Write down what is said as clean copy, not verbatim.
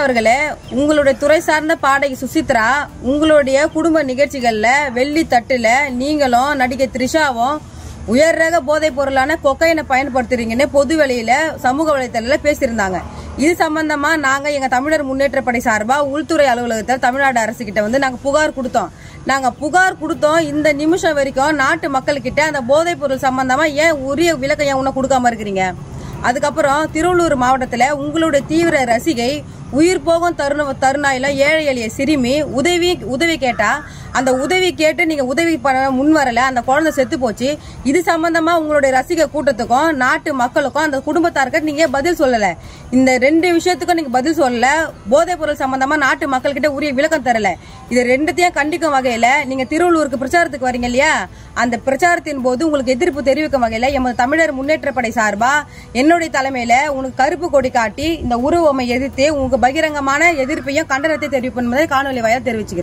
அவர்களே, உங்களுடைய துறை சார்ந்த பாடகி சுசித்ரா உங்களுடைய குடும்ப நிகழ்ச்சிகள்ல வெள்ளி தட்டுல நீங்களும் நடிகை த்ரிஷாவும் உயர் ரக போதைப் பொருளான கொக்கைனை பயன்படுத்துறீங்கன்னு பொது வெளியில சமூக வலைதளத்துல பேசியிருந்தாங்க. இது சம்பந்தமா நாங்க எங்க தமிழர் முன்னேற்ற படை சார்பா உள்துறை அலுவலகத்தில் தமிழ்நாடு அரசு கிட்ட நாங்க புகார் கொடுத்தோம். இந்த நிமிஷம் வரைக்கும் நாட்டு மக்கள் கிட்ட அந்த போதைப் பொருள் சம்பந்தமா ஏன் உரிய விளக்கம் ஏன் உன்ன கொடுக்காம இருக்கிறீங்க? அதுக்கப்புறம் திருவள்ளூர் மாவட்டத்துல உங்களுடைய தீவிர ரசிகை உயிர் போகும் தருணாயில ஏழை எளிய சிறுமி உதவி கேட்டா அந்த உதவி கேட்டு நீங்க உதவி பண்ண முன் வரல, அந்த குழந்தை செத்து போச்சு. இது சம்பந்தமா உங்களுடைய ரசிக கூட்டத்துக்கும் நாட்டு மக்களுக்கும் அந்த குடும்பத்தாருக்கு நீங்க பதில் சொல்லல. இந்த 2 விஷயத்துக்கும் நீங்க பதில் சொல்லல. போதைப் பொருள் சம்பந்தமா நாட்டு மக்கள் கிட்ட உரிய விளக்கம் தரல. இது 2த்தையும் கண்டிக்கும் வகையில நீங்க திருவள்ளூருக்கு பிரச்சாரத்துக்கு வரீங்க இல்லையா, அந்த பிரச்சாரத்தின் போது உங்களுக்கு எதிர்ப்பு தெரிவிக்கும் வகையில எமது தமிழர் முன்னேற்ற படை சார்பா என்னுடைய தலைமையில உனக்கு கருப்பு கொடி காட்டி இந்த உருவமை எதிர்த்து உங்களுக்கு பகிரங்கமான எதிர்ப்பையும் கண்டனத்தை தெரிவிப்பது காணொலி வாயிலாக தெரிவிச்சுக்கிறேன்.